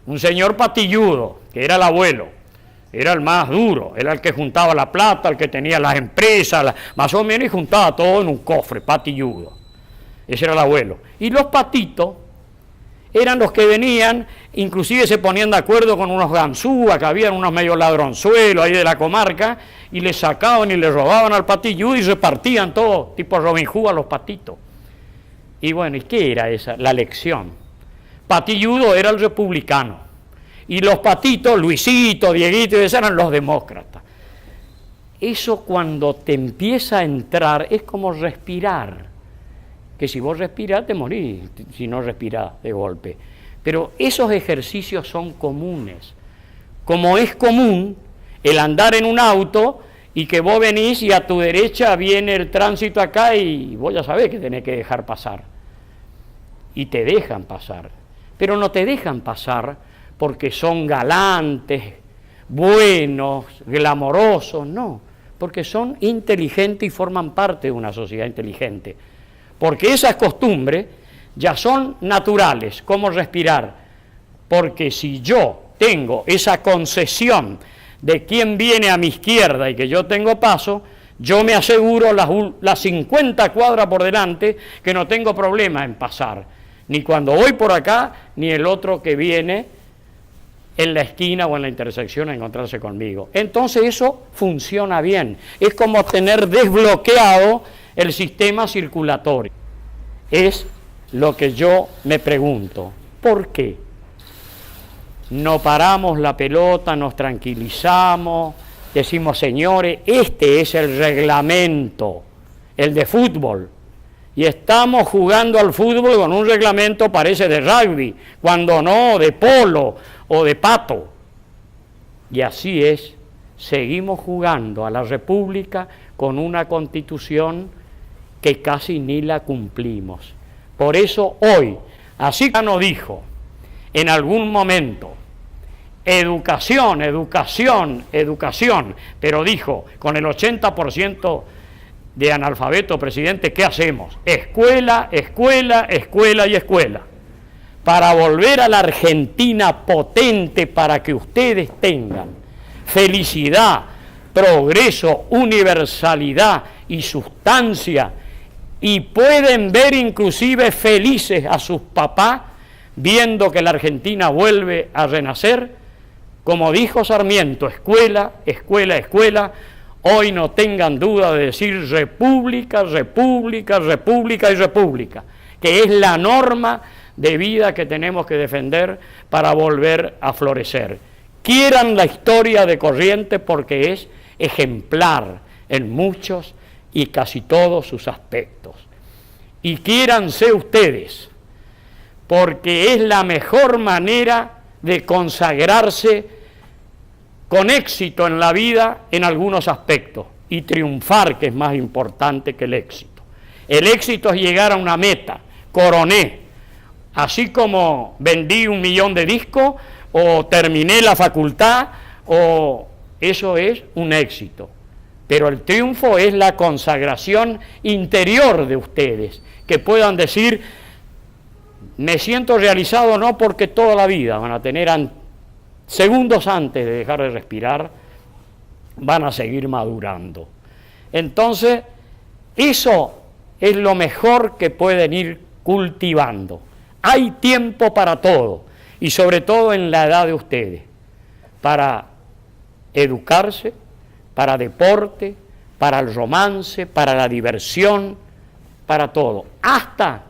Un señor patilludo, que era el abuelo. Era el más duro, era el que juntaba la plata, el que tenía las empresas, más o menos, y juntaba todo en un cofre, patilludo. Ese era el abuelo. Y los patitos eran los que venían, inclusive se ponían de acuerdo con unos ganzúas, que habían unos medio ladronzuelos ahí de la comarca, y le sacaban y le robaban al patilludo y repartían todo, tipo Robin Hood a los patitos. Y bueno, ¿y qué era esa? La lección. Patilludo era el republicano. Y los patitos, Luisito, Dieguito, esos eran los demócratas. Eso cuando te empieza a entrar es como respirar. Que si vos respirás te morís, si no respirás de golpe. Pero esos ejercicios son comunes. Como es común el andar en un auto y que vos venís y a tu derecha viene el tránsito acá y vos ya sabés que tenés que dejar pasar. Y te dejan pasar. Pero no te dejan pasar porque son galantes, buenos, glamorosos, no, porque son inteligentes y forman parte de una sociedad inteligente, porque esas costumbres ya son naturales, como respirar, porque si yo tengo esa concesión de quién viene a mi izquierda y que yo tengo paso, yo me aseguro las 50 cuadras por delante que no tengo problema en pasar, ni cuando voy por acá, ni el otro que viene en la esquina o en la intersección a encontrarse conmigo. Entonces eso funciona bien. Es como tener desbloqueado el sistema circulatorio. Es lo que yo me pregunto. ¿Por qué? No paramos la pelota, nos tranquilizamos, decimos, señores, este es el reglamento. el de fútbol. Y estamos jugando al fútbol con un reglamento, parece de rugby, cuando no, de polo o de pato. Y así es, seguimos jugando a la República con una Constitución que casi ni la cumplimos. Por eso hoy, así que nos dijo en algún momento, educación, educación, educación, pero dijo, con el 80% de analfabeto, presidente, ¿qué hacemos? Escuela, escuela, escuela y escuela. Para volver a la Argentina potente, para que ustedes tengan felicidad, progreso, universalidad y sustancia, y pueden ver inclusive felices a sus papás, viendo que la Argentina vuelve a renacer, como dijo Sarmiento, escuela, escuela, escuela. Hoy no tengan duda de decir república, república, república y república, que es la norma de vida que tenemos que defender para volver a florecer. Quieran la historia de Corrientes porque es ejemplar en muchos y casi todos sus aspectos. Y quiéranse ustedes, porque es la mejor manera de consagrarse con éxito en la vida en algunos aspectos y triunfar, que es más importante que el éxito. El éxito es llegar a una meta, coroné, así como vendí 1 millón de discos o terminé la facultad, o eso es un éxito. Pero el triunfo es la consagración interior de ustedes, que puedan decir, me siento realizado no porque toda la vida van a tener segundos antes de dejar de respirar, van a seguir madurando. Entonces, eso es lo mejor que pueden ir cultivando. Hay tiempo para todo, y sobre todo en la edad de ustedes, para educarse, para deporte, para el romance, para la diversión, para todo, hasta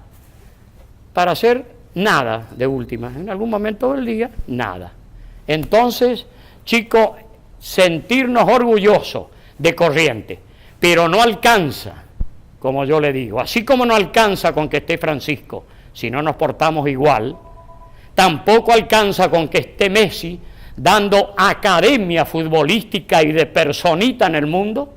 para hacer nada de última, en algún momento del día, nada. Entonces, chicos, sentirnos orgullosos de Corrientes, pero no alcanza, como yo le digo, así como no alcanza con que esté Francisco, si no nos portamos igual, tampoco alcanza con que esté Messi dando academia futbolística y de personita en el mundo,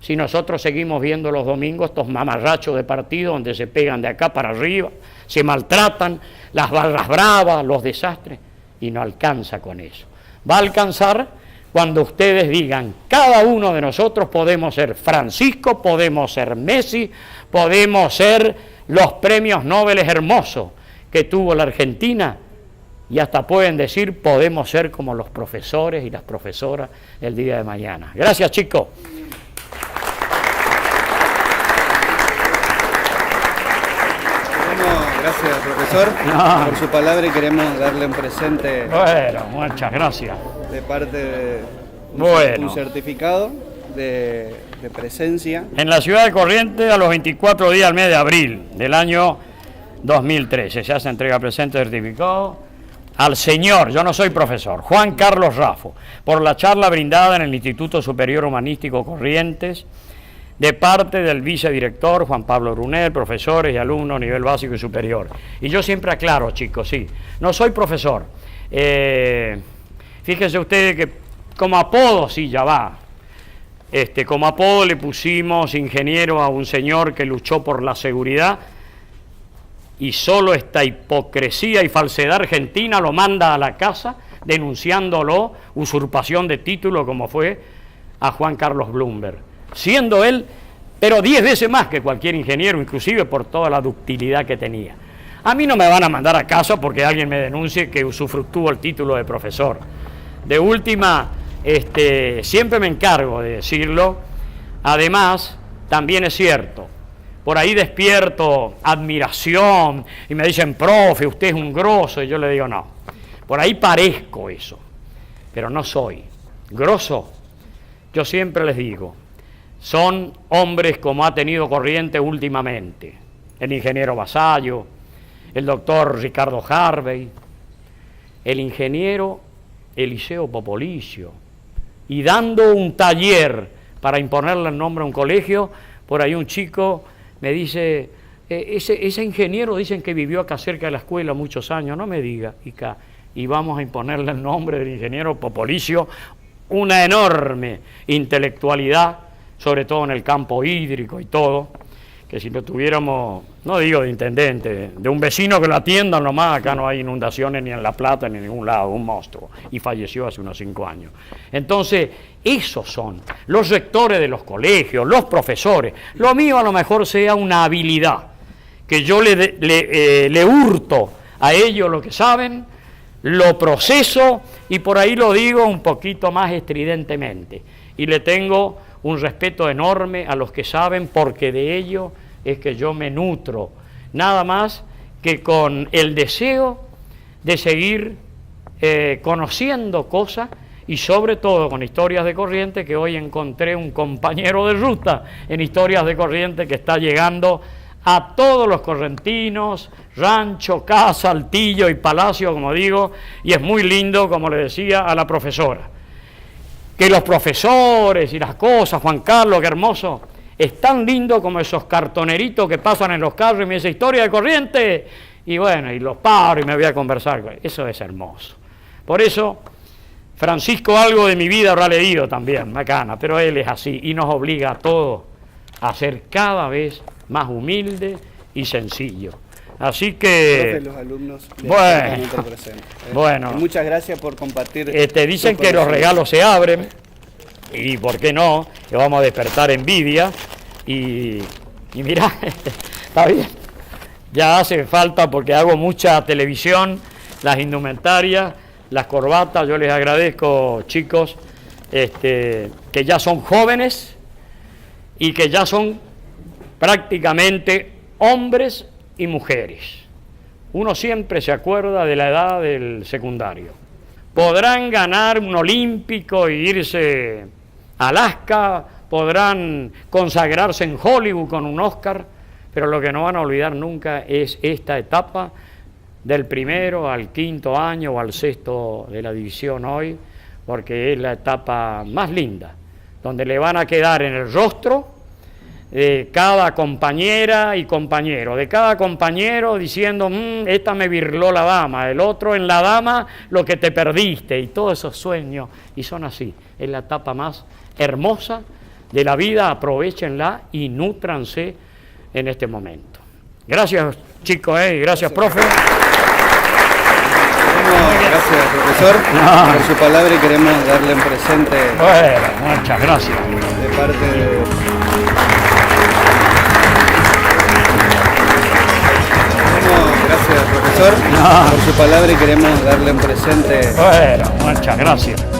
si nosotros seguimos viendo los domingos estos mamarrachos de partido donde se pegan de acá para arriba, se maltratan, las barras bravas, los desastres, y no alcanza con eso. Va a alcanzar cuando ustedes digan, cada uno de nosotros podemos ser Francisco, podemos ser Messi, podemos ser los premios Nobel hermosos que tuvo la Argentina, y hasta pueden decir, podemos ser como los profesores y las profesoras el día de mañana. Gracias, chicos. Gracias, profesor, por su palabra, y queremos darle un presente. Bueno, muchas gracias. De parte de un certificado de presencia. En la ciudad de Corrientes, a los 24 días del mes de abril del año 2013, se hace entrega presente certificado al señor, yo no soy profesor, Juan Carlos Raffo, por la charla brindada en el Instituto Superior Humanístico Corrientes, de parte del vicedirector Juan Pablo Brunel, profesores y alumnos a nivel básico y superior. Y yo siempre aclaro, chicos, sí, no soy profesor. Fíjense ustedes que como apodo, sí, ya va. Como apodo le pusimos ingeniero a un señor que luchó por la seguridad, y solo esta hipocresía y falsedad argentina lo manda a la casa denunciándolo, usurpación de título, como fue a Juan Carlos Bloomberg, siendo él, pero 10 veces más que cualquier ingeniero, inclusive por toda la ductilidad que tenía. A mí no me van a mandar a casa porque alguien me denuncie que usufructúo el título de profesor. De última, siempre me encargo de decirlo. Además, también es cierto, por ahí despierto admiración y me dicen, profe, usted es un grosso, y yo le digo, no, por ahí parezco eso, pero no soy grosso. Yo siempre les digo, son hombres como ha tenido Corrientes últimamente, el ingeniero Vasallo, el doctor Ricardo Harvey, el ingeniero Eliseo Popolicio, y dando un taller para imponerle el nombre a un colegio, por ahí un chico me dice, ese ingeniero dicen que vivió acá cerca de la escuela muchos años, no me diga, y vamos a imponerle el nombre del ingeniero Popolicio, una enorme intelectualidad, sobre todo en el campo hídrico y todo, que si lo tuviéramos, no digo de intendente, de un vecino que lo atiendan nomás, acá no hay inundaciones ni en La Plata ni en ningún lado, un monstruo, y falleció hace unos 5 años. Entonces, esos son los rectores de los colegios, los profesores. Lo mío a lo mejor sea una habilidad, que yo le hurto a ellos lo que saben, lo proceso y por ahí lo digo un poquito más estridentemente. Y le tengo un respeto enorme a los que saben, porque de ello es que yo me nutro, nada más que con el deseo de seguir conociendo cosas y sobre todo con Historias de Corrientes, que hoy encontré un compañero de ruta en Historias de Corrientes que está llegando a todos los correntinos, rancho, casa, altillo y palacio, como digo, y es muy lindo, como le decía a la profesora, que los profesores y las cosas, Juan Carlos, qué hermoso, es tan lindo como esos cartoneritos que pasan en los carros y me dice Historia de Corrientes, y bueno, y los paro y me voy a conversar con él. Eso es hermoso. Por eso, Francisco algo de mi vida habrá leído también, Macana, pero él es así y nos obliga a todos a ser cada vez más humilde y sencillo. Así que... Los alumnos bueno, y muchas gracias por compartir. Te dicen que los regalos se abren, y por qué no, que vamos a despertar envidia, y mirá, está bien, ya hace falta porque hago mucha televisión, las indumentarias, las corbatas, yo les agradezco, chicos, que ya son jóvenes y que ya son prácticamente hombres y mujeres. Uno siempre se acuerda de la edad del secundario. Podrán ganar un olímpico e irse a Alaska, podrán consagrarse en Hollywood con un Oscar, pero lo que no van a olvidar nunca es esta etapa del primero al 5.º año o al 6.º de la división hoy, porque es la etapa más linda, donde le van a quedar en el rostro de cada compañera y compañero, de cada compañero diciendo, esta me birló la dama, el otro en la dama lo que te perdiste, y todos esos sueños, y son así, es la etapa más hermosa de la vida, aprovechenla y nútranse en este momento. Gracias, chicos, gracias, profe. Gracias, profesor, por su palabra, y queremos darle un presente. Bueno, muchas gracias. De parte de... Gracias, profesor, por su palabra, y queremos darle un presente. Bueno, muchas gracias.